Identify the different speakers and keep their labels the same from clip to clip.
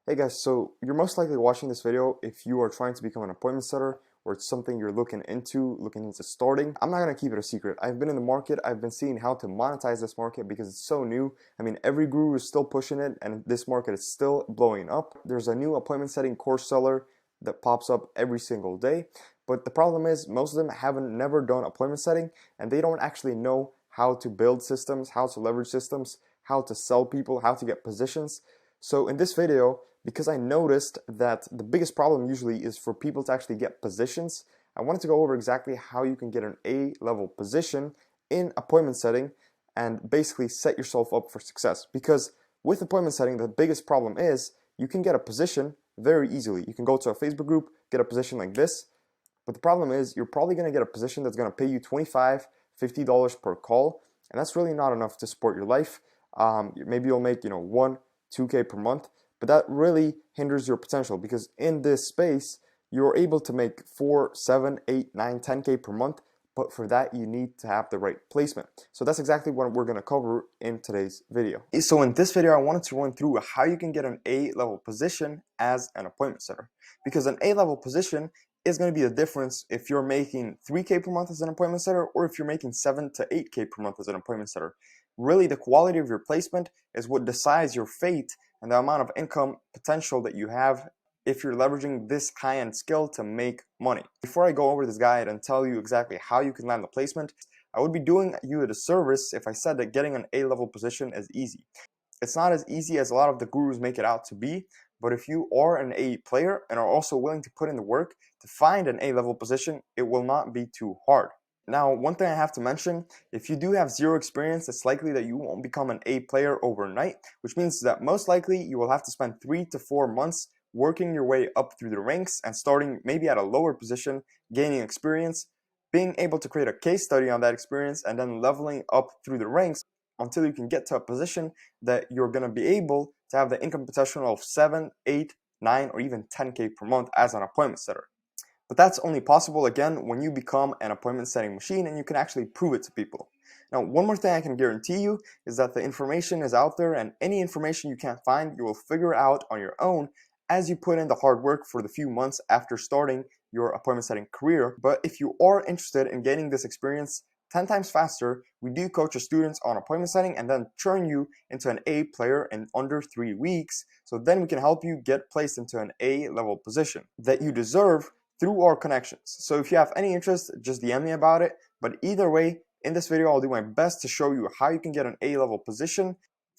Speaker 1: Hey guys, so you're most likely watching this video if you are trying to become an appointment setter or it's something you're looking into starting. I'm not going to keep it a secret. I've been in the market. I've been seeing how to monetize this market because it's so new. I mean, every guru is still pushing it and this market is still blowing up. There's a new appointment setting course seller that pops up every single day. But the problem is most of them haven't never done appointment setting and they don't actually know how to build systems, how to leverage systems, how to sell people, how to get positions. So in this video, because I noticed that the biggest problem usually is for people to actually get positions, I wanted to go over exactly how you can get an A-level position in appointment setting and basically set yourself up for success. Because with appointment setting, the biggest problem is you can get a position very easily. You can go to a Facebook group, get a position like this, but the problem is you're probably going to get a position that's going to pay you $25, $50 per call, and that's really not enough to support your life. Maybe you'll make 1, 2K per month, but that really hinders your potential because in this space you're able to make 4, 7, 8, 9, 10K per month, but for that you need to have the right placement. So that's exactly what we're going to cover in today's video. So in this video I wanted to run through how you can get an A-level position as an appointment setter, because an A-level position is going to be the difference if you're making 3K per month as an appointment setter or if you're making 7 to 8K per month as an appointment setter. Really, the quality of your placement is what decides your fate and the amount of income potential that you have if you're leveraging this high-end skill to make money. Before I go over this guide and tell you exactly how you can land the placement, I would be doing you a disservice if I said that getting an A-level position is easy. It's not as easy as a lot of the gurus make it out to be, but if you are an A player and are also willing to put in the work to find an A-level position, it will not be too hard. Now, one thing I have to mention, if you do have zero experience, it's likely that you won't become an A player overnight, which means that most likely you will have to spend 3 to 4 months working your way up through the ranks and starting maybe at a lower position, gaining experience, being able to create a case study on that experience, and then leveling up through the ranks until you can get to a position that you're going to be able to have the income potential of 7, 8, 9, or even 10K per month as an appointment setter. But that's only possible again when you become an appointment setting machine and you can actually prove it to people. Now, one more thing I can guarantee you is that the information is out there, and any information you can't find, you will figure out on your own as you put in the hard work for the few months after starting your appointment setting career. But if you are interested in gaining this experience 10 times faster, we do coach your students on appointment setting and then turn you into an A player in under 3 weeks. So then we can help you get placed into an A level position that you deserve through our connections. So if you have any interest, just DM me about it. But either way, in this video, I'll do my best to show you how you can get an A-level position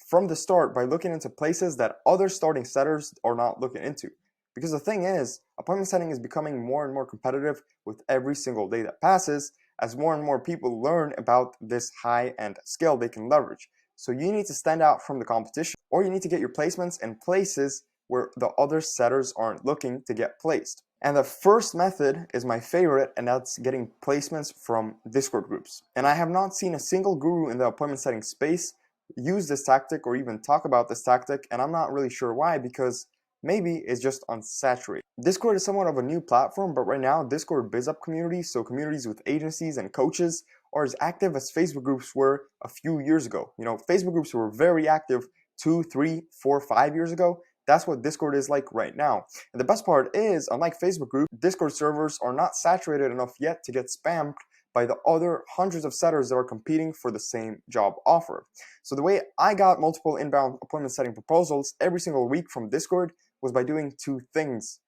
Speaker 1: from the start by looking into places that other starting setters are not looking into. Because the thing is, appointment setting is becoming more and more competitive with every single day that passes as more and more people learn about this high-end skill they can leverage. So you need to stand out from the competition, or you need to get your placements in places where the other setters aren't looking to get placed. And the first method is my favorite, and that's getting placements from Discord groups. And I have not seen a single guru in the appointment setting space use this tactic or even talk about this tactic, and I'm not really sure why, because maybe it's just unsaturated. Discord is somewhat of a new platform, but right now Discord BizUp communities, so communities with agencies and coaches, are as active as Facebook groups were a few years ago. Facebook groups were very active 2, 3, 4, 5 years ago. That's what Discord is like right now. And the best part is, unlike Facebook group, Discord servers are not saturated enough yet to get spammed by the other hundreds of setters that are competing for the same job offer. So the way I got multiple inbound appointment setting proposals every single week from Discord was by doing 2 things.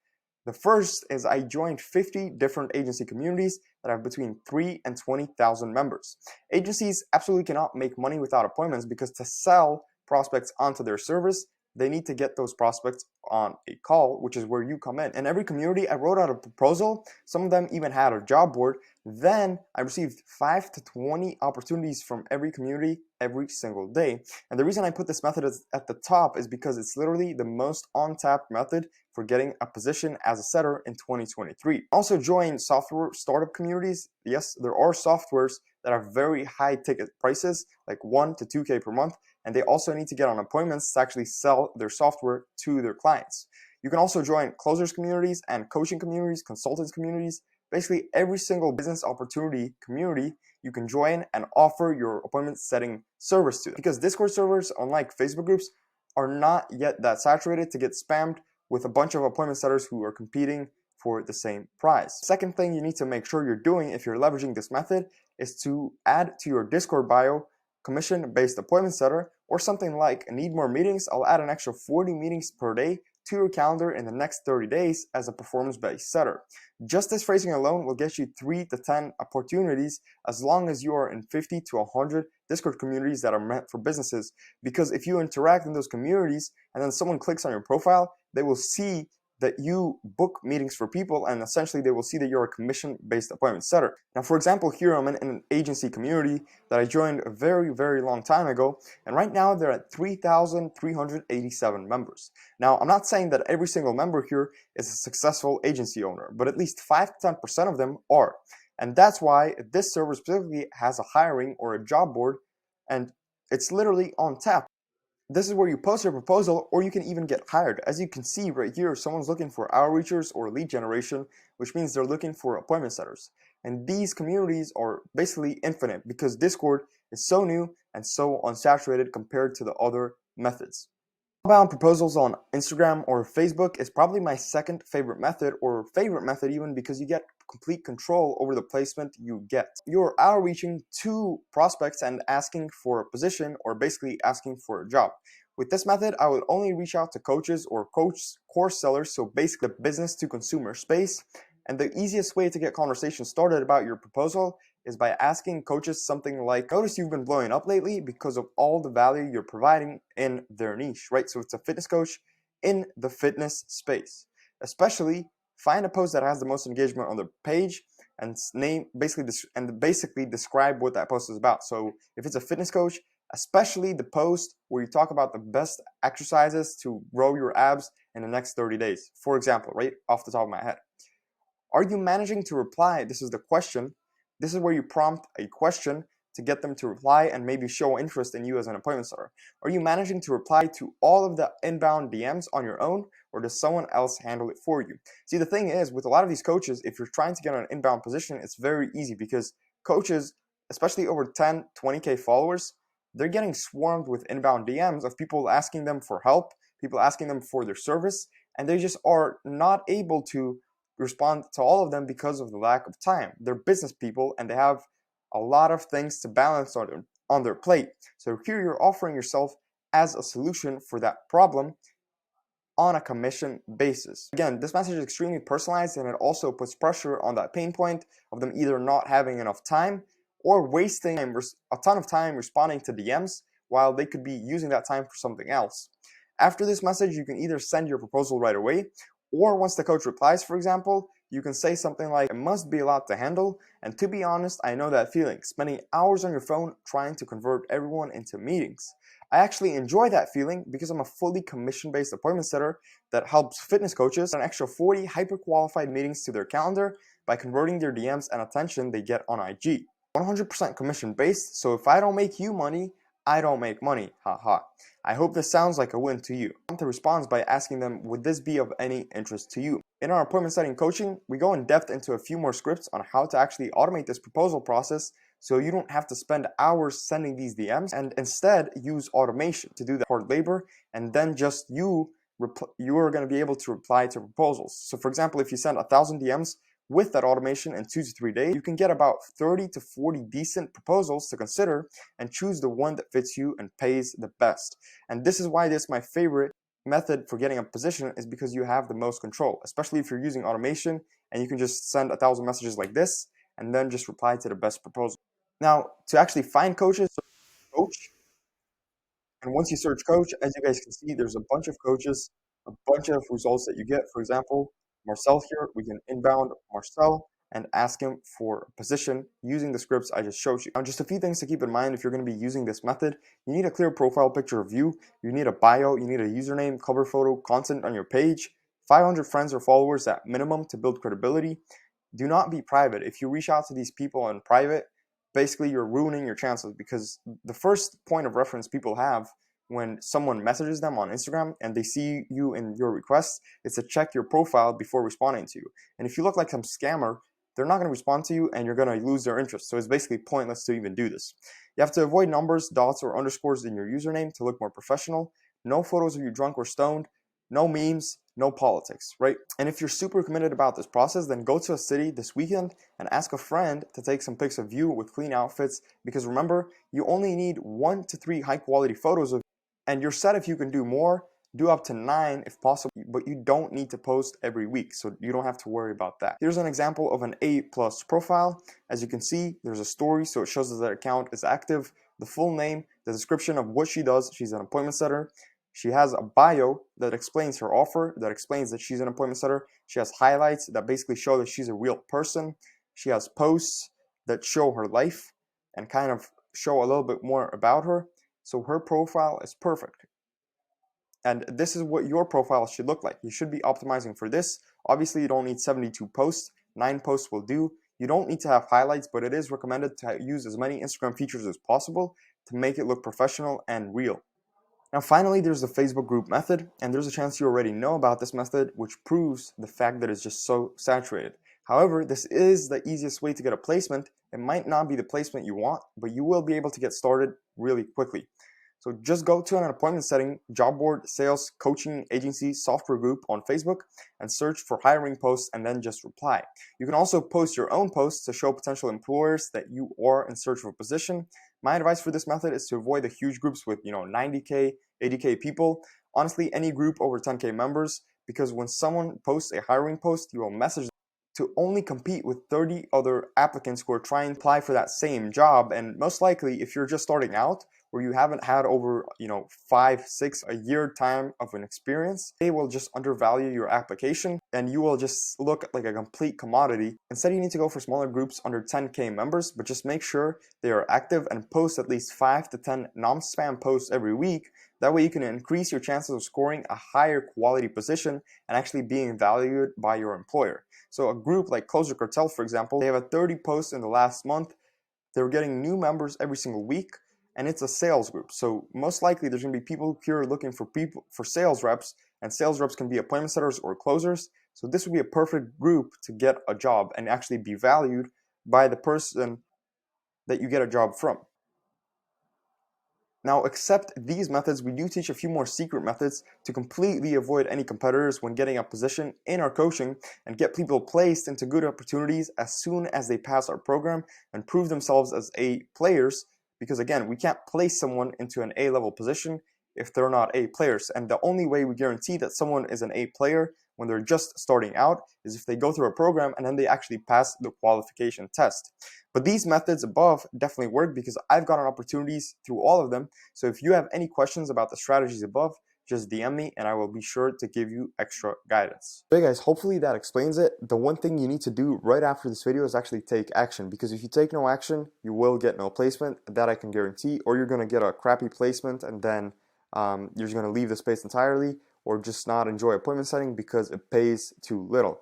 Speaker 1: The first is I joined 50 different agency communities that have between 3 and 20,000 members. Agencies absolutely cannot make money without appointments because to sell prospects onto their service, they need to get those prospects on a call, which is where you come in. In every community, I wrote out a proposal. Some of them even had a job board. Then I received 5 to 20 opportunities from every community every single day. And the reason I put this method at the top is because it's literally the most untapped method for getting a position as a setter in 2023. Also join software startup communities. Yes, there are softwares that have very high ticket prices, like 1 to 2K per month, and they also need to get on appointments to actually sell their software to their clients. You can also join closers communities and coaching communities, consultants communities, basically every single business opportunity community you can join and offer your appointment setting service to. Because Discord servers, unlike Facebook groups, are not yet that saturated to get spammed with a bunch of appointment setters who are competing for the same prize. Second thing you need to make sure you're doing if you're leveraging this method is to add to your Discord bio commission-based appointment setter, or something like need more meetings, I'll add an extra 40 meetings per day to your calendar in the next 30 days as a performance-based setter. Just this phrasing alone will get you 3 to 10 opportunities as long as you are in 50 to 100 Discord communities that are meant for businesses. Because if you interact in those communities and then someone clicks on your profile, they will see that you book meetings for people, and essentially they will see that you're a commission-based appointment setter. Now, for example, here I'm in an agency community that I joined a very long time ago, and right now they're at 3,387 members. Now, I'm not saying that every single member here is a successful agency owner, but at least 5 to 10% of them are. And that's why this server specifically has a hiring or a job board, and it's literally on tap. This is where you post your proposal, or you can even get hired. As you can see right here, someone's looking for outreachers or lead generation, which means they're looking for appointment setters. And these communities are basically infinite because Discord is so new and so unsaturated compared to the other methods. Outbound proposals on Instagram or Facebook is probably my second favorite method, or favorite method even, because you get complete control over the placement you get. You're outreaching to prospects and asking for a position, or basically asking for a job. With this method, I would only reach out to coaches or course sellers, so basically the business to consumer space. And the easiest way to get conversations started about your proposal is by asking coaches something like, notice you've been blowing up lately because of all the value you're providing in their niche, right? So it's a fitness coach in the fitness space. Especially find a post that has the most engagement on the page and basically describe what that post is about. So if it's a fitness coach, especially the post where you talk about the best exercises to grow your abs in the next 30 days. For example, right off the top of my head. Are you managing to reply? This is the question. This is where you prompt a question to get them to reply and maybe show interest in you as an appointment setter. Are you managing to reply to all of the inbound DMs on your own, or does someone else handle it for you? See, the thing is, with a lot of these coaches, if you're trying to get an inbound position, it's very easy because coaches, especially over 10, 20K followers, they're getting swarmed with inbound DMs of people asking them for help, people asking them for their service, and they just are not able to respond to all of them because of the lack of time. They're business people and they have a lot of things to balance on their plate. So here you're offering yourself as a solution for that problem on a commission basis. Again, this message is extremely personalized, and it also puts pressure on that pain point of them either not having enough time or wasting a ton of time responding to DMs while they could be using that time for something else. After this message, you can either send your proposal right away, or once the coach replies, for example, you can say something like, it must be a lot to handle, and to be honest, I know that feeling, spending hours on your phone trying to convert everyone into meetings. I actually enjoy that feeling because I'm a fully commission-based appointment setter that helps fitness coaches an extra 40 hyper-qualified meetings to their calendar by converting their DMs and attention they get on IG. 100% commission-based, so if I don't make you money, I don't make money, haha. I hope this sounds like a win to you. Prompt the response by asking them, would this be of any interest to you? In our appointment setting coaching, we go in depth into a few more scripts on how to actually automate this proposal process so you don't have to spend hours sending these DMs and instead use automation to do the hard labor, and then just you are going to be able to reply to proposals. So for example, if you send 1,000 DMs with that automation in 2 to 3 days, you can get about 30 to 40 decent proposals to consider and choose the one that fits you and pays the best. And this is why this is my favorite method for getting a position, is because you have the most control, especially if you're using automation and you can just send 1,000 messages like this and then just reply to the best proposal. Now, to actually find coaches, search coach. And once you search coach, as you guys can see, there's a bunch of coaches, a bunch of results that you get. For example, Marcel here, we can inbound Marcel and ask him for a position using the scripts I just showed you. Now, just a few things to keep in mind if you're going to be using this method. You need a clear profile picture of you. You need a bio. You need a username, cover photo, content on your page, 500 friends or followers at minimum to build credibility. Do not be private. If you reach out to these people in private, basically you're ruining your chances, because the first point of reference people have when someone messages them on Instagram and they see you in your requests is to check your profile before responding to you. And if you look like some scammer, they're not going to respond to you and you're going to lose their interest. So it's basically pointless to even do this. You have to avoid numbers, dots, or underscores in your username to look more professional. no photos of you drunk or stoned, no memes, no politics, right? And if you're super committed about this process, then go to a city this weekend and ask a friend to take some pics of you with clean outfits, because remember, you only need 1 to 3 high quality photos of you, and you're set if you can do more. Do up to 9 if possible, but you don't need to post every week, so you don't have to worry about that. Here's an example of an A+ profile. As you can see, there's a story, so it shows that their account is active, the full name, the description of what she does. She's an appointment setter. She has a bio that explains her offer, that explains that she's an appointment setter. She has highlights that basically show that she's a real person. She has posts that show her life and kind of show a little bit more about her. So her profile is perfect. And this is what your profile should look like. You should be optimizing for this. Obviously, you don't need 72 posts. 9 posts will do. You don't need to have highlights, but it is recommended to use as many Instagram features as possible to make it look professional and real. Now finally, there's the Facebook group method, and there's a chance you already know about this method, which proves the fact that it's just so saturated. However, this is the easiest way to get a placement. It might not be the placement you want, but you will be able to get started really quickly. So just go to an appointment setting, job board, sales, coaching, agency, software group on Facebook and search for hiring posts and then just reply. You can also post your own posts to show potential employers that you are in search of a position. My advice for this method is to avoid the huge groups with 90K, 80K people. Honestly, any group over 10K members, because when someone posts a hiring post, you will message them to only compete with 30 other applicants who are trying to apply for that same job. And most likely, if you're just starting out, where you haven't had over 5, 6 a year time of an experience, they will just undervalue your application and you will just look like a complete commodity. Instead, you need to go for smaller groups under 10K members, but just make sure they are active and post at least 5 to 10 non-spam posts every week. That way you can increase your chances of scoring a higher quality position and actually being valued by your employer. So a group like Close Your Cartel, for example, they have a 30 posts in the last month. They're getting new members every single week. And it's a sales group, so most likely there's going to be people here looking for sales reps, and sales reps can be appointment setters or closers. So this would be a perfect group to get a job and actually be valued by the person that you get a job from. Now, except these methods, we do teach a few more secret methods to completely avoid any competitors when getting a position in our coaching and get people placed into good opportunities as soon as they pass our program and prove themselves as A players. Because again, we can't place someone into an A-level position if they're not A players. And the only way we guarantee that someone is an A player when they're just starting out is if they go through a program and then they actually pass the qualification test. But these methods above definitely work because I've gotten opportunities through all of them. So if you have any questions about the strategies above, just DM me and I will be sure to give you extra guidance. Okay guys, hopefully that explains it. The one thing you need to do right after this video is actually take action, because if you take no action, you will get no placement. That I can guarantee. Or you're going to get a crappy placement and then you're just going to leave the space entirely, or just not enjoy appointment setting because it pays too little.